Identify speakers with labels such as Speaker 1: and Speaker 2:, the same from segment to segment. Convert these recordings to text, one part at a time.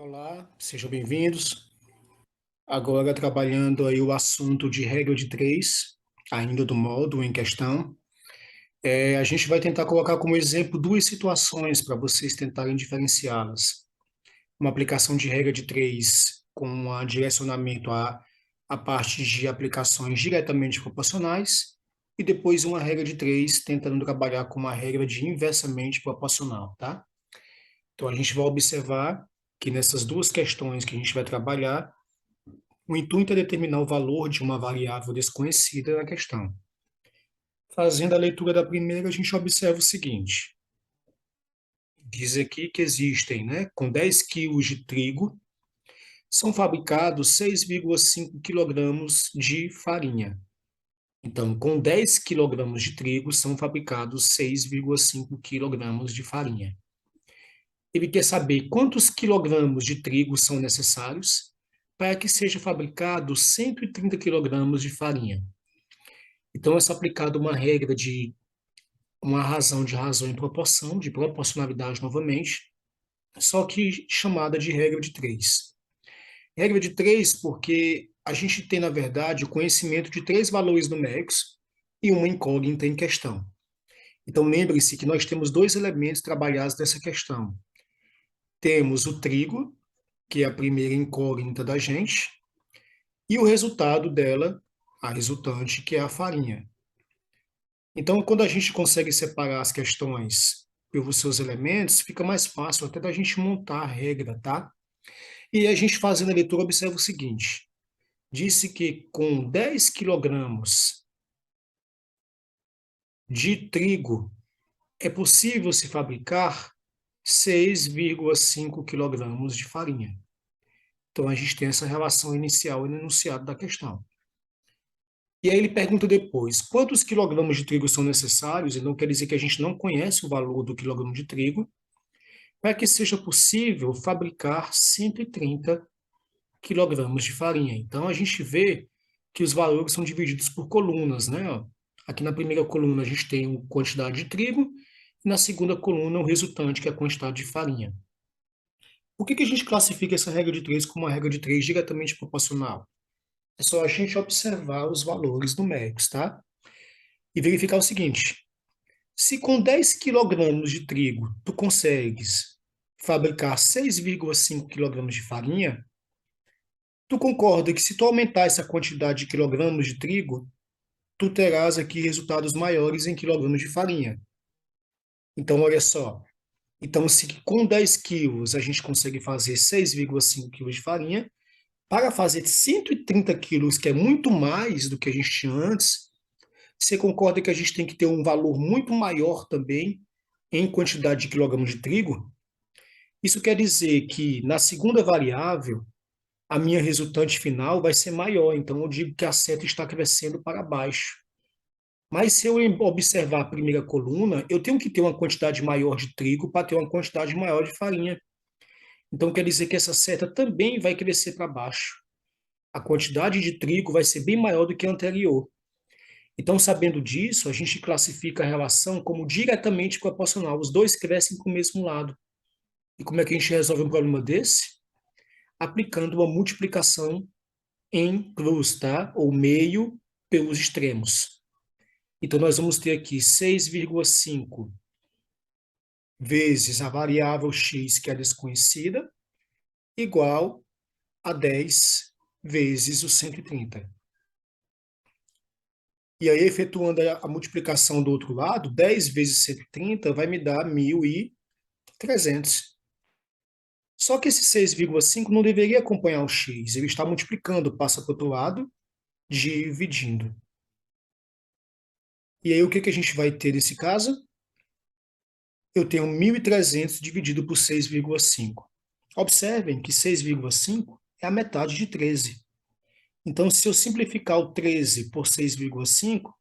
Speaker 1: Olá, sejam bem-vindos. Agora trabalhando aí o assunto de regra de três, ainda do módulo em questão. A gente vai tentar colocar como exemplo duas situações para vocês tentarem diferenciá-las. Uma aplicação de regra de três com direcionamento a parte de aplicações diretamente proporcionais e depois uma regra de três tentando trabalhar com uma regra de inversamente proporcional, tá? Então a gente vai observar que nessas duas questões que a gente vai trabalhar, o intuito é determinar o valor de uma variável desconhecida na questão. Fazendo a leitura da primeira, a gente observa o seguinte: diz aqui que existem, com 10 quilos de trigo, são fabricados 6,5 quilogramas de farinha. Então, com 10 quilogramas de trigo, são fabricados 6,5 quilogramas de farinha. Ele quer saber quantos quilogramas de trigo são necessários para que seja fabricado 130 quilogramas de farinha. Então, é aplicada uma regra de uma razão de razão em proporção, de proporcionalidade novamente, só que chamada de regra de três. Regra de três porque a gente tem, na verdade, o conhecimento de três valores numéricos e uma incógnita em questão. Então, lembre-se que nós temos dois elementos trabalhados nessa questão. Temos o trigo, que é a primeira incógnita da gente, e o resultado dela, a resultante, que é a farinha. Então, quando a gente consegue separar as questões pelos seus elementos, fica mais fácil até da gente montar a regra, tá? E a gente fazendo a leitura observa o seguinte: disse que com 10 quilogramas de trigo é possível se fabricar 6,5 quilogramas de farinha. Então, a gente tem essa relação inicial no enunciado da questão. E aí ele pergunta depois, quantos quilogramas de trigo são necessários? Então, quer dizer que a gente não conhece o valor do quilograma de trigo, para que seja possível fabricar 130 quilogramas de farinha. Então, a gente vê que os valores são divididos por colunas, né? Ó, aqui na primeira coluna a gente tem a quantidade de trigo, e na segunda coluna o resultante, que é a quantidade de farinha. Por que a gente classifica essa regra de três como uma regra de três diretamente proporcional? É só a gente observar os valores numéricos, tá? E verificar o seguinte: se com 10 quilogramas de trigo tu consegues fabricar 6,5 quilogramas de farinha, tu concorda que se tu aumentar essa quantidade de quilogramas de trigo, tu terás aqui resultados maiores em quilogramas de farinha. Então, olha só. Então, se com 10 quilos a gente consegue fazer 6,5 quilos de farinha, para fazer 130 quilos, que é muito mais do que a gente tinha antes, você concorda que a gente tem que ter um valor muito maior também em quantidade de quilogramas de trigo? Isso quer dizer que na segunda variável, a minha resultante final vai ser maior, então eu digo que a seta está crescendo para baixo. Mas se eu observar a primeira coluna, eu tenho que ter uma quantidade maior de trigo para ter uma quantidade maior de farinha. Então quer dizer que essa seta também vai crescer para baixo. A quantidade de trigo vai ser bem maior do que a anterior. Então, sabendo disso, a gente classifica a relação como diretamente proporcional. Os dois crescem para o mesmo lado. E como é que a gente resolve um problema desse? Aplicando uma multiplicação em cruz, tá? Ou meio pelos extremos. Então, nós vamos ter aqui 6,5 vezes a variável x, que é desconhecida, igual a 10 vezes o 130. E aí, efetuando a multiplicação do outro lado, 10 vezes 130 vai me dar 1.300. Só que esse 6,5 não deveria acompanhar o x, ele está multiplicando, passa para o outro lado, dividindo. E aí, o que que a gente vai ter nesse caso? Eu tenho 1.300 dividido por 6,5. Observem que 6,5 é a metade de 13. Então, se eu simplificar o 13 por 6,5,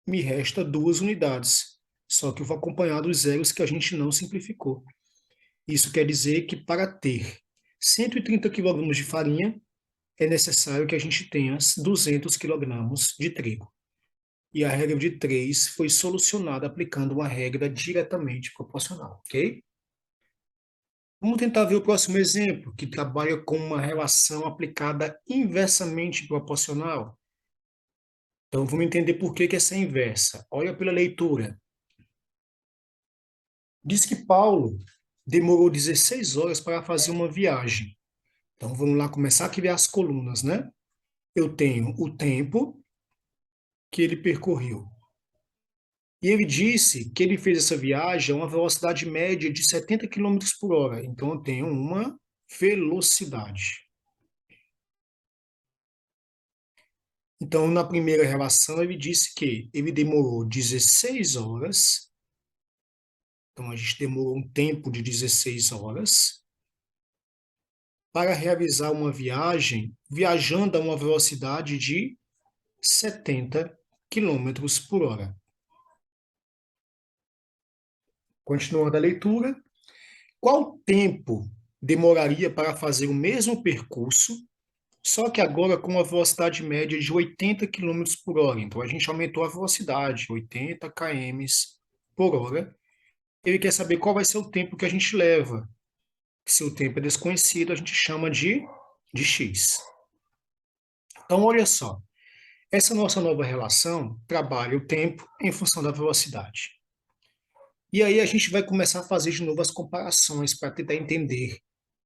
Speaker 1: me resta 2 unidades. Só que eu vou acompanhar dos zeros que a gente não simplificou. Isso quer dizer que para ter 130 kg de farinha, é necessário que a gente tenha 200 kg de trigo. E a regra de 3 foi solucionada aplicando uma regra diretamente proporcional, ok? Vamos tentar ver o próximo exemplo, que trabalha com uma relação aplicada inversamente proporcional. Então, vamos entender por que que essa é inversa. Olha pela leitura. Diz que Paulo demorou 16 horas para fazer uma viagem. Então, vamos lá começar a criar as colunas, né? Eu tenho o tempo que ele percorreu. E ele disse que ele fez essa viagem a uma velocidade média de 70 quilômetros por hora. Então, eu tenho uma velocidade. Então, na primeira relação, ele disse que ele demorou 16 horas. Então, a gente demorou um tempo de 16 horas para realizar uma viagem, viajando a uma velocidade de 70 quilômetros por hora. Continuando a leitura, qual tempo demoraria para fazer o mesmo percurso, só que agora com uma velocidade média de 80 quilômetros por hora? Então, a gente aumentou a velocidade, 80 km por hora. Ele quer saber qual vai ser o tempo que a gente leva. Se o tempo é desconhecido, a gente chama de x. Então, olha só. Essa nossa nova relação trabalha o tempo em função da velocidade. E aí a gente vai começar a fazer de novo as comparações para tentar entender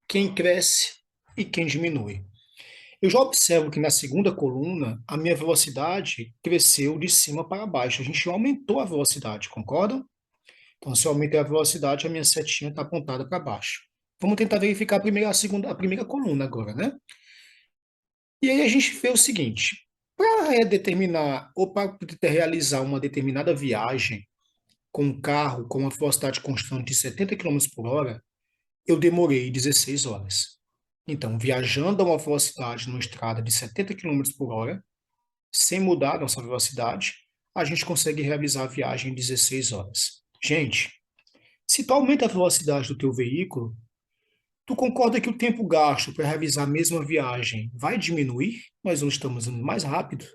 Speaker 1: quem cresce e quem diminui. Eu já observo que na segunda coluna a minha velocidade cresceu de cima para baixo. A gente aumentou a velocidade, concordam? Então, se eu aumentei a velocidade, a minha setinha está apontada para baixo. Vamos tentar verificar a primeira coluna agora, né? E aí a gente vê o seguinte: para determinar ou para realizar uma determinada viagem com um carro com uma velocidade constante de 70 quilômetros por hora, eu demorei 16 horas. Então, viajando a uma velocidade numa estrada de 70 quilômetros por hora, sem mudar a nossa velocidade, a gente consegue realizar a viagem em 16 horas. Gente, se tu aumenta a velocidade do teu veículo, tu concorda que o tempo gasto para realizar a mesma viagem vai diminuir? Nós não estamos indo mais rápido.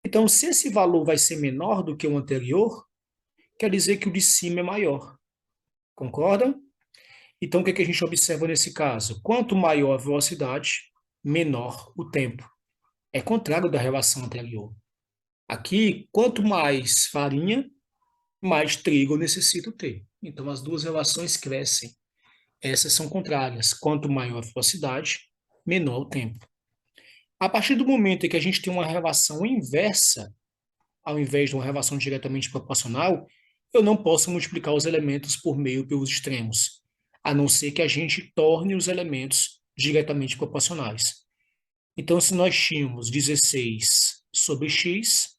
Speaker 1: Então, se esse valor vai ser menor do que o anterior, quer dizer que o de cima é maior. Concordam? Então, o que é que a gente observa nesse caso? Quanto maior a velocidade, menor o tempo. É contrário da relação anterior. Aqui, quanto mais farinha, mais trigo eu necessito ter. Então, as duas relações crescem. Essas são contrárias. Quanto maior a velocidade, menor o tempo. A partir do momento em que a gente tem uma relação inversa, ao invés de uma relação diretamente proporcional, eu não posso multiplicar os elementos por meio pelos extremos, a não ser que a gente torne os elementos diretamente proporcionais. Então, se nós tínhamos 16 sobre x,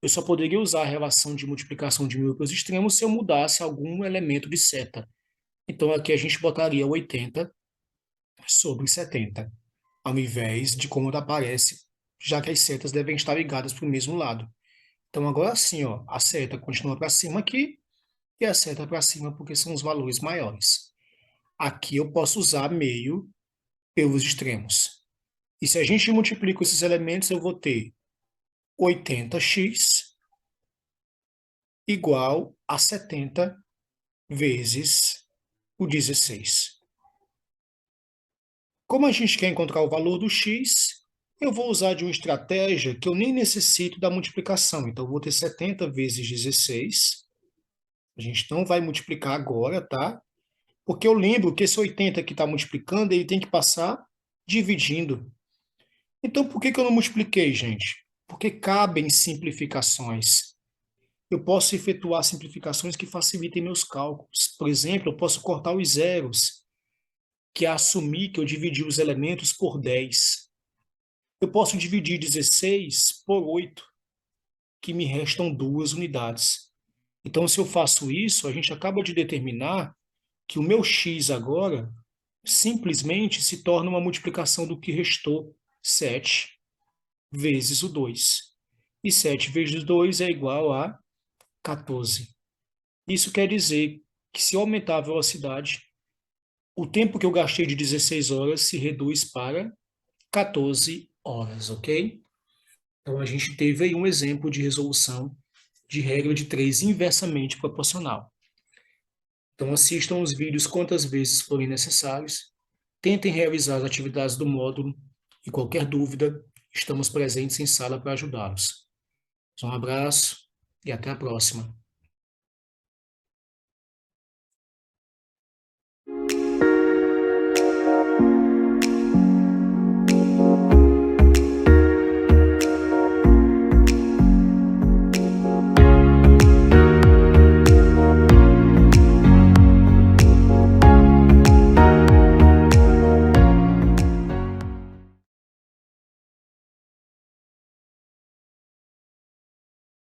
Speaker 1: eu só poderia usar a relação de multiplicação de meio pelos extremos se eu mudasse algum elemento de seta. Então, aqui a gente botaria 80 sobre 70, ao invés de como aparece, já que as setas devem estar ligadas para o mesmo lado. Então, agora sim, ó, a seta continua para cima aqui e a seta para cima porque são os valores maiores. Aqui eu posso usar meio pelos extremos. E se a gente multiplica esses elementos, eu vou ter 80x igual a 70 vezes o 16. Como a gente quer encontrar o valor do x, eu vou usar de uma estratégia que eu nem necessito da multiplicação. Então, eu vou ter 70 vezes 16. A gente não vai multiplicar agora, tá? Porque eu lembro que esse 80 que está multiplicando, ele tem que passar dividindo. Então, por que que eu não multipliquei, gente? Porque cabem simplificações. Eu posso efetuar simplificações que facilitem meus cálculos. Por exemplo, eu posso cortar os zeros, que é assumir que eu dividi os elementos por 10. Eu posso dividir 16 por 8, que me restam 2 unidades. Então, se eu faço isso, a gente acaba de determinar que o meu x agora simplesmente se torna uma multiplicação do que restou, 7 vezes o 2. E 7 vezes 2 é igual a 14. Isso quer dizer que se eu aumentar a velocidade, o tempo que eu gastei de 16 horas se reduz para 14 horas, ok? Então, a gente teve aí um exemplo de resolução de regra de 3 inversamente proporcional. Então, assistam os vídeos quantas vezes forem necessários, tentem realizar as atividades do módulo e qualquer dúvida, estamos presentes em sala para ajudá-los. Um abraço e até a próxima.